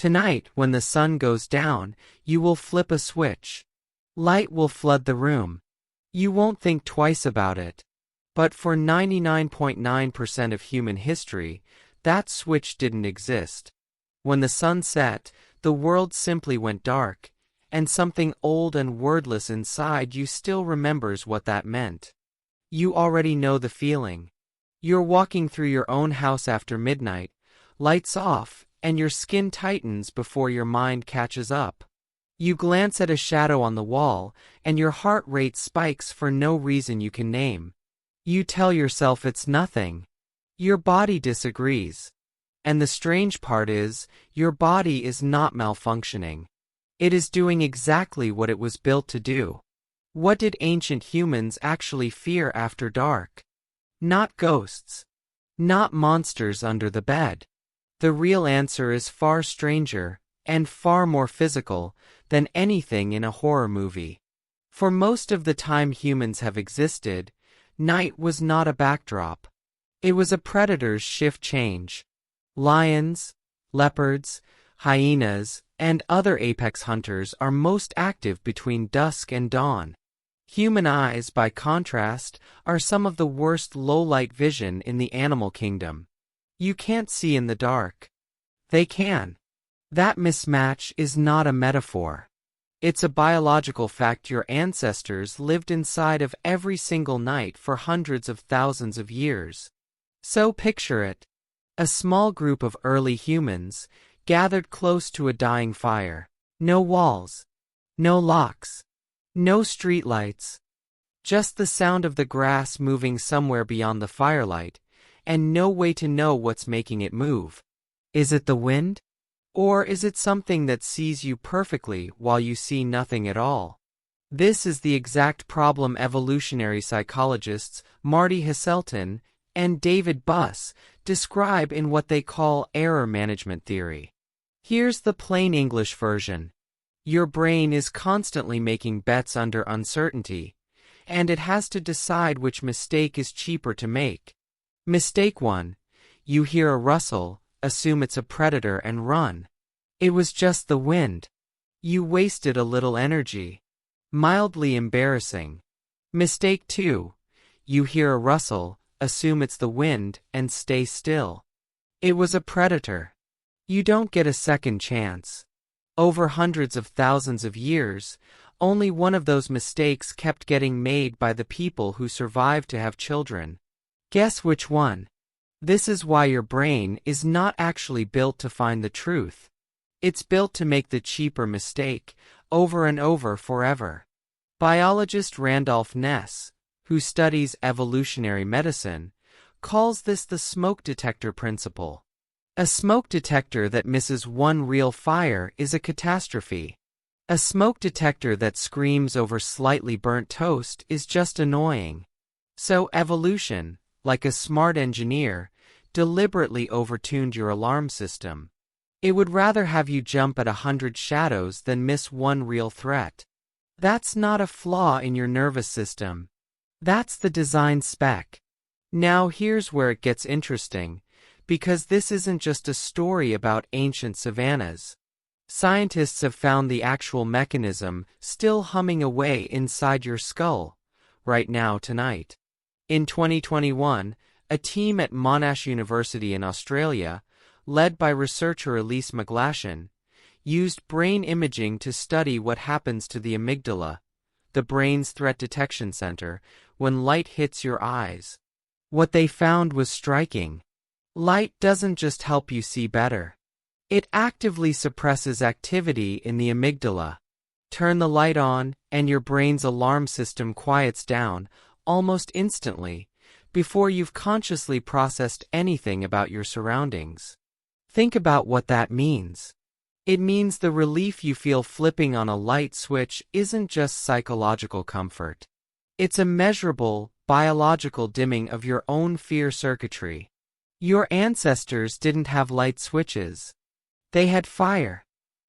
Tonight, when the sun goes down, you will flip a switch. Light will flood the room. You won't think twice about it. But for 99.9% of human history, that switch didn't exist. When the sun set, the world simply went dark, and something old and wordless inside you still remembers what that meant. You already know the feeling. You're walking through your own house after midnight, lights off, and your skin tightens before your mind catches up. You glance at a shadow on the wall, and your heart rate spikes for no reason you can name. You tell yourself it's nothing. Your body disagrees. And the strange part is, your body is not malfunctioning. It is doing exactly what it was built to do. What did ancient humans actually fear after dark? Not ghosts. Not monsters under the bed. The real answer is far stranger, and far more physical, than anything in a horror movie. For most of the time humans have existed, night was not a backdrop. It was a predator's shift change. Lions, leopards, hyenas, and other apex hunters are most active between dusk and dawn. Human eyes, by contrast, are some of the worst low-light vision in the animal kingdom. You can't see in the dark. They can. That mismatch is not a metaphor. It's a biological fact. Your ancestors lived inside of every single night for hundreds of thousands of years. So picture it. A small group of early humans, gathered close to a dying fire. No walls. No locks. No streetlights. Just the sound of the grass moving somewhere beyond the firelight, and no way to know what's making it move. Is it the wind? Or is it something that sees you perfectly while you see nothing at all? This is the exact problem evolutionary psychologists Marty Hasselton and David Buss describe in what they call error management theory. Here's the plain English version. Your brain is constantly making bets under uncertainty, and it has to decide which mistake is cheaper to make. Mistake 1. You hear a rustle, assume it's a predator and run. It was just the wind. You wasted a little energy. Mildly embarrassing. Mistake 2. You hear a rustle, assume it's the wind, and stay still. It was a predator. You don't get a second chance. Over hundreds of thousands of years, only one of those mistakes kept getting made by the people who survived to have children. Guess which one? This is why your brain is not actually built to find the truth. It's built to make the cheaper mistake, over and over forever. Biologist Randolph Ness, who studies evolutionary medicine, calls this the smoke detector principle. A smoke detector that misses one real fire is a catastrophe. A smoke detector that screams over slightly burnt toast is just annoying. So evolution, like a smart engineer, deliberately overtuned your alarm system. It would rather have you jump at 100 shadows than miss one real threat. That's not a flaw in your nervous system. That's the design spec. Now here's where it gets interesting, because this isn't just a story about ancient savannas. Scientists have found the actual mechanism still humming away inside your skull, right now tonight. In 2021, a team at Monash University in Australia, led by researcher Elise McGlashan, used brain imaging to study what happens to the amygdala, the brain's threat detection center, when light hits your eyes. What they found was striking. Light doesn't just help you see better. It actively suppresses activity in the amygdala. Turn the light on, and your brain's alarm system quiets down, almost instantly, before you've consciously processed anything about your surroundings. Think about what that means. It means the relief you feel flipping on a light switch isn't just psychological comfort. It's a measurable, biological dimming of your own fear circuitry. Your ancestors didn't have light switches. They had fire.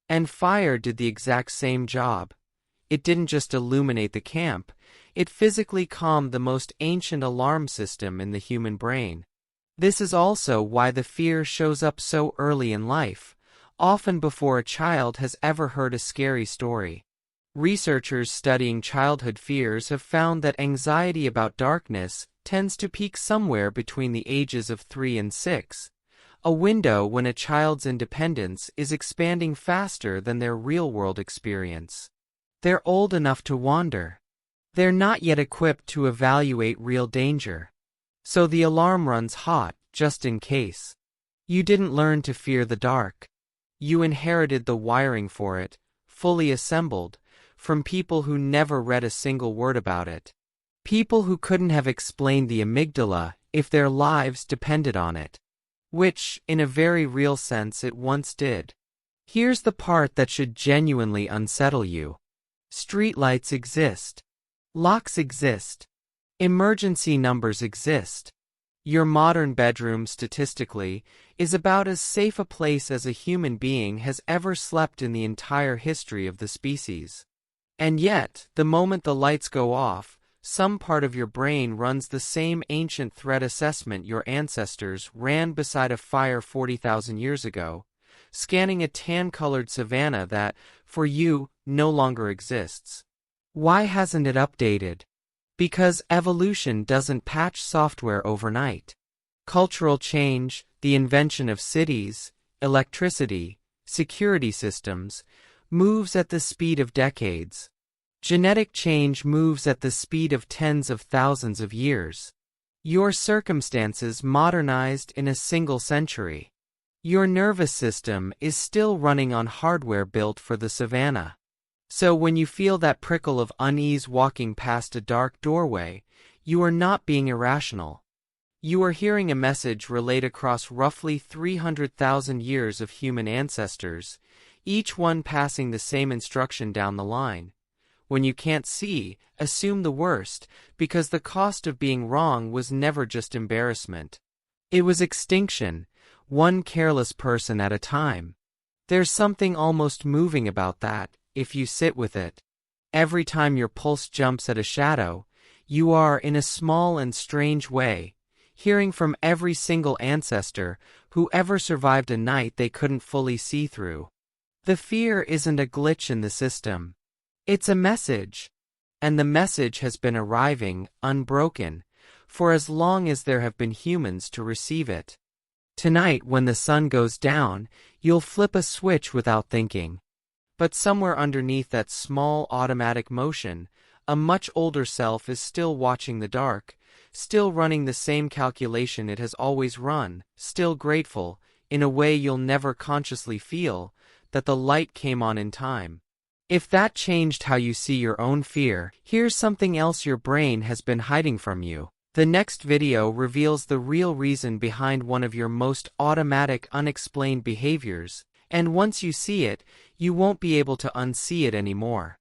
And fire did the exact same job. It didn't just illuminate the camp, it physically calmed the most ancient alarm system in the human brain. This is also why the fear shows up so early in life, often before a child has ever heard a scary story. Researchers studying childhood fears have found that anxiety about darkness tends to peak somewhere between the ages of 3 and 6, a window when a child's independence is expanding faster than their real-world experience. They're old enough to wander. They're not yet equipped to evaluate real danger. So the alarm runs hot, just in case. You didn't learn to fear the dark. You inherited the wiring for it, fully assembled, from people who never read a single word about it. People who couldn't have explained the amygdala if their lives depended on it. Which, in a very real sense, it once did. Here's the part that should genuinely unsettle you. Streetlights exist. Locks exist. Emergency numbers exist. Your modern bedroom, statistically, is about as safe a place as a human being has ever slept in the entire history of the species. And yet, the moment the lights go off, some part of your brain runs the same ancient threat assessment your ancestors ran beside a fire 40,000 years ago, scanning a tan-colored savanna that, for you, no longer exists. Why hasn't it updated? Because evolution doesn't patch software overnight. Cultural change, the invention of cities, electricity, security systems, moves at the speed of decades. Genetic change moves at the speed of tens of thousands of years. Your circumstances modernized in a single century. Your nervous system is still running on hardware built for the savannah. So when you feel that prickle of unease walking past a dark doorway, you are not being irrational. You are hearing a message relayed across roughly 300,000 years of human ancestors, each one passing the same instruction down the line. When you can't see, assume the worst, because the cost of being wrong was never just embarrassment. It was extinction, one careless person at a time. There's something almost moving about that, if you sit with it. Every time your pulse jumps at a shadow, you are, in a small and strange way, hearing from every single ancestor who ever survived a night they couldn't fully see through. The fear isn't a glitch in the system. It's a message. And the message has been arriving, unbroken, for as long as there have been humans to receive it. Tonight, when the sun goes down, you'll flip a switch without thinking. But somewhere underneath that small automatic motion, a much older self is still watching the dark, still running the same calculation it has always run, still grateful, in a way you'll never consciously feel, that the light came on in time. If that changed how you see your own fear, here's something else your brain has been hiding from you. The next video reveals the real reason behind one of your most automatic, unexplained behaviors, and once you see it, you won't be able to unsee it anymore.